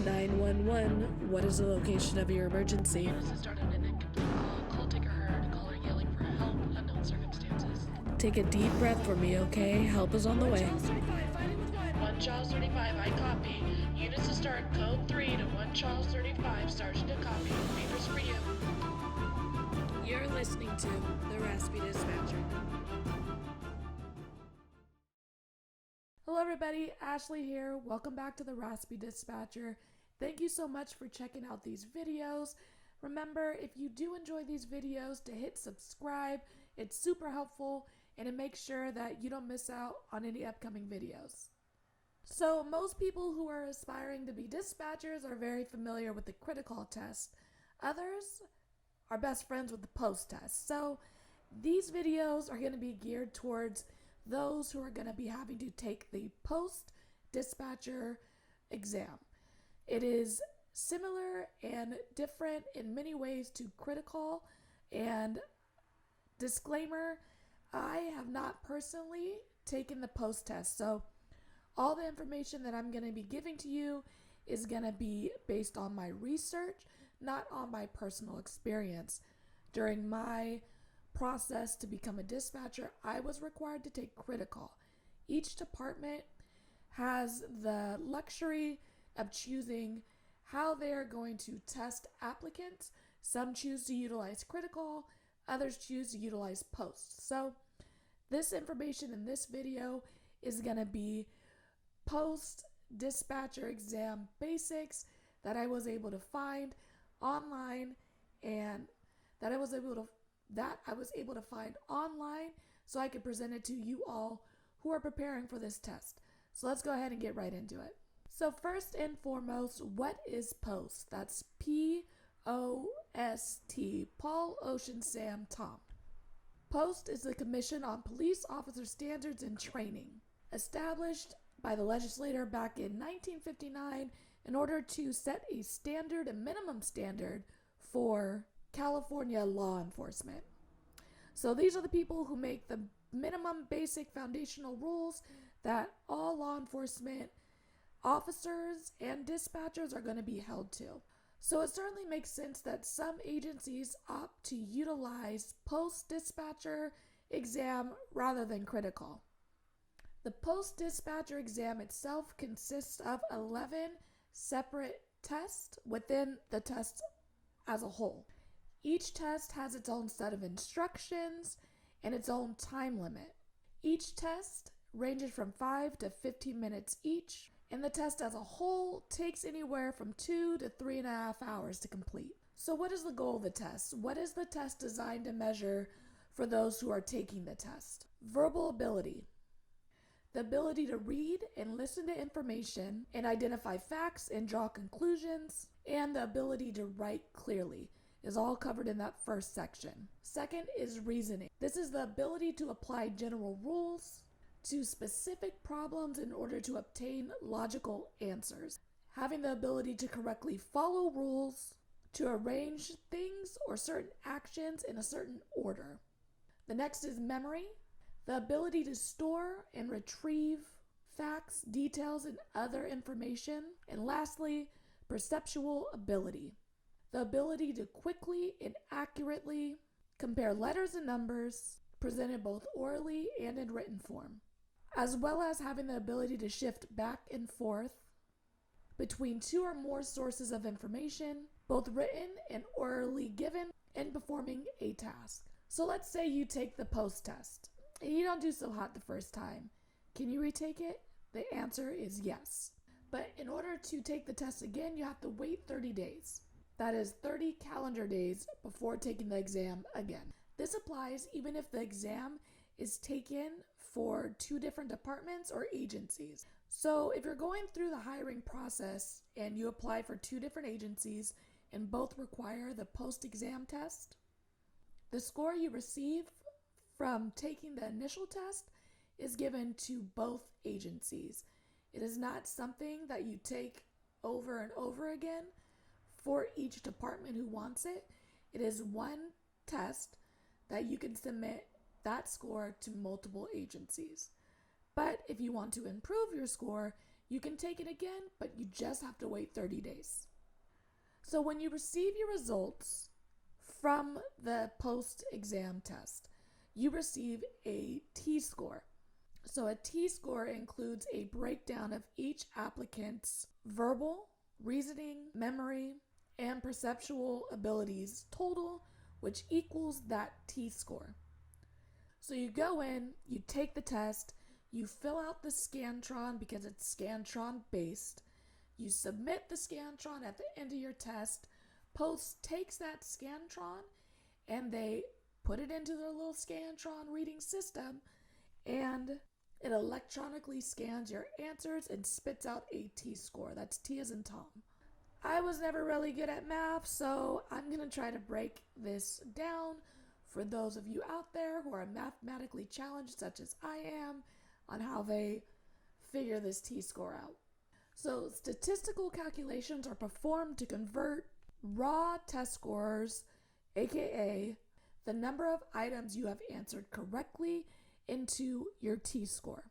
911, what is the location of your emergency? Units have started an incomplete call. Call taker heard. Caller yelling for help. Unknown circumstances. Take a deep breath for me, okay? Help is on the way. Charles 35, fighting with one. 1 Charles 35, I copy. Units to start code 3 to 1 Charles 35. Sergeant to copy. Papers for you. You're listening to the Raspy Dispatcher. Hello everybody, Ashley here. Welcome back to the Raspy Dispatcher. Thank you so much for checking out these videos. Remember, if you do enjoy these videos, to hit subscribe. It's super helpful and it makes sure that you don't miss out on any upcoming videos. So most people who are aspiring to be dispatchers are very familiar with the Criticall test. Others are best friends with the post test. So these videos are going to be geared towards those who are going to be having to take the post dispatcher exam. It is similar and different in many ways to Criticall, and disclaimer, I have not personally taken the post test, so all the information that I'm going to be giving to you is going to be based on my research, not on my personal experience. During my process to become a dispatcher, I was required to take Criticall. Each department has the luxury of choosing how they are going to test applicants. Some choose to utilize Criticall, others choose to utilize post. So this information in this video is going to be post dispatcher exam basics that I was able to find online and that I was able to find online so I could present it to you all who are preparing for this test. So let's go ahead and get right into it. So first and foremost, what is POST? That's P-O-S-T, Paul, Ocean, Sam, Tom. POST is the Commission on Police Officer Standards and Training, established by the legislature back in 1959 in order to set a standard, a minimum standard for California law enforcement. So these are the people who make the minimum basic foundational rules that all law enforcement officers and dispatchers are going to be held to. So it certainly makes sense that some agencies opt to utilize post-dispatcher exam rather than Criticall. The post-dispatcher exam itself consists of 11 separate tests within the test as a whole. Each test has its own set of instructions and its own time limit. Each test ranges from 5 to 15 minutes each, and the test as a whole takes anywhere from 2 to 3.5 hours to complete. So what is the goal of the test? What is the test designed to measure for those who are taking the test? Verbal ability. The ability to read and listen to information and identify facts and draw conclusions, and the ability to write clearly is all covered in that first section. Second is reasoning. This is the ability to apply general rules to specific problems in order to obtain logical answers. Having the ability to correctly follow rules, to arrange things or certain actions in a certain order. The next is memory. The ability to store and retrieve facts, details, and other information. And lastly, perceptual ability. The ability to quickly and accurately compare letters and numbers presented both orally and in written form, as well as having the ability to shift back and forth between two or more sources of information, both written and orally given, and performing a task. So let's say you take the post test and you don't do so hot the first time. Can you retake it? The answer is yes. But in order to take the test again, you have to wait 30 days. That is 30 calendar days before taking the exam again. This applies even if the exam is taken for 2 different departments or agencies. So if you're going through the hiring process and you apply for 2 different agencies and both require the post-exam test, the score you receive from taking the initial test is given to both agencies. It is not something that you take over and over again for each department who wants it. It is one test that you can submit that score to multiple agencies. But if you want to improve your score, You can take it again, but you just have to wait 30 days. So when you receive your results from the post-exam test, you receive a T-score. So a T-score includes a breakdown of each applicant's verbal, reasoning, memory, and perceptual abilities total, which equals that T-score. So you go in, you take the test, you fill out the Scantron because it's Scantron based. You submit the Scantron at the end of your test. Post takes that Scantron and they put it into their little Scantron reading system, and it electronically scans your answers and spits out a T-score. That's T as in Tom. I was never really good at math, so I'm going to try to break this down for those of you out there who are mathematically challenged, such as I am, on how they figure this T-score out. So statistical calculations are performed to convert raw test scores, aka the number of items you have answered correctly, into your T-score.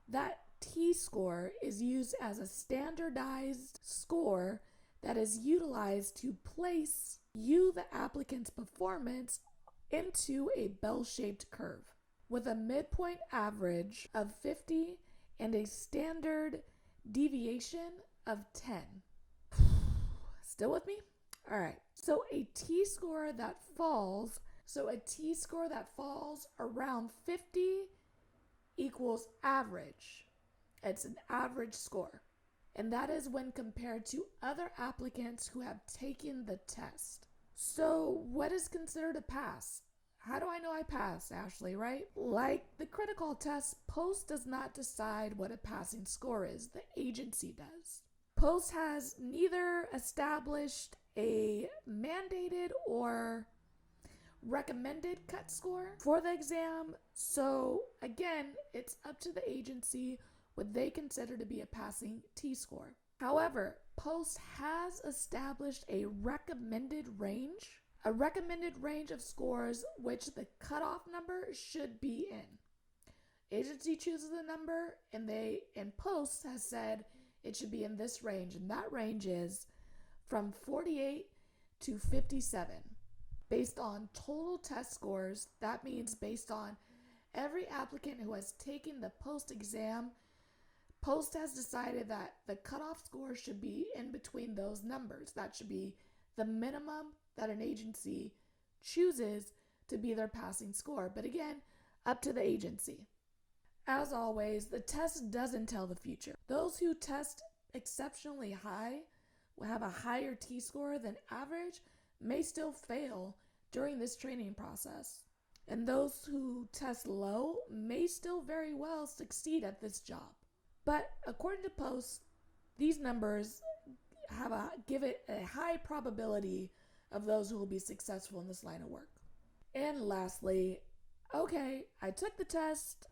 That T-score is used as a standardized score that is utilized to place the applicant's performance into a bell-shaped curve with a midpoint average of 50 and a standard deviation of 10. Still with me? All right. So a T-score that falls around 50 equals average. It's an average score. And that is when compared to other applicants who have taken the test. So what is considered a pass? How do I know I passed, Ashley, right? Like the Criticall test, Post does not decide what a passing score is. The agency does. Post has neither established a mandated or recommended cut score for the exam. So again, it's up to the agency what they consider to be a passing T-score. However, Post has established a recommended range of scores which the cutoff number should be in. Agency chooses the number, and Post has said it should be in this range, and that range is from 48 to 57. Based on total test scores, that means based on every applicant who has taken the post exam, Post has decided that the cutoff score should be in between those numbers. That should be the minimum that an agency chooses to be their passing score. But again, up to the agency. As always, the test doesn't tell the future. Those who test exceptionally high, will have a higher T-score than average, may still fail during this training process. And those who test low may still very well succeed at this job. But according to Post, these numbers give it a high probability of those who will be successful in this line of work. And lastly, okay, I took the test,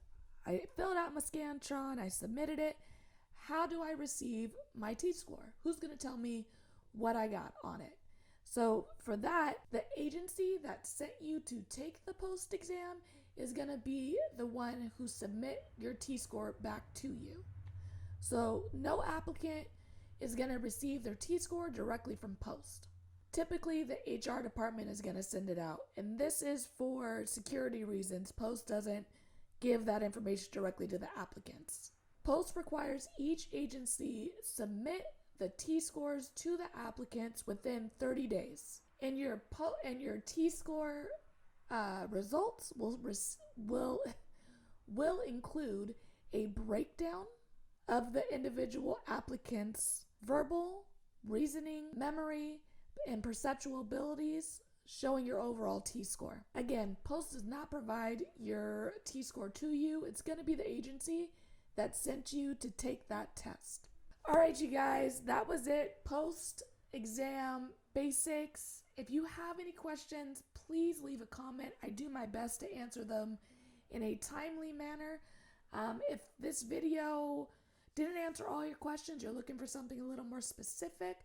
I filled out my Scantron, I submitted it. How do I receive my T-score? Who's going to tell me what I got on it? So for that, the agency that sent you to take the post exam is going to be the one who submit your T-score back to you. So no applicant is going to receive their T-score directly from Post. Typically, the HR department is going to send it out, and this is for security reasons. Post doesn't give that information directly to the applicants. Post requires each agency submit the T-scores to the applicants within 30 days. And your T-score results will include a breakdown of the individual applicant's verbal, reasoning, memory, and perceptual abilities, showing your overall T-score. Again, Post does not provide your T-score to you. It's going to be the agency that sent you to take that test. All right, you guys, that was it. Post-exam basics. If you have any questions, please leave a comment. I do my best to answer them in a timely manner. If this video didn't answer all your questions, you're looking for something a little more specific,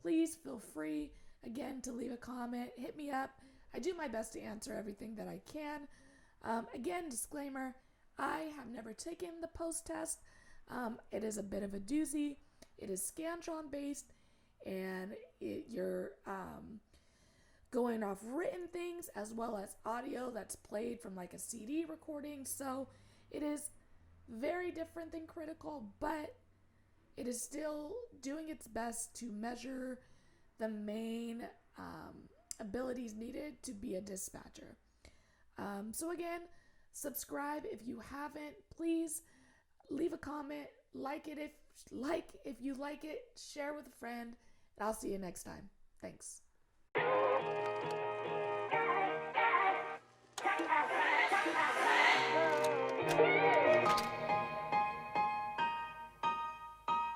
please feel free, again, to leave a comment. Hit me up. I do my best to answer everything that I can. Again, disclaimer, I have never taken the post test. It is a bit of a doozy. It is Scantron based, and you're going off written things as well as audio that's played from like a CD recording. So it is very different than Criticall, but it is still doing its best to measure the main abilities needed to be a dispatcher. So again, subscribe if you haven't. Please leave a comment, like it if you like it, share with a friend, and I'll see you next time. Thanks.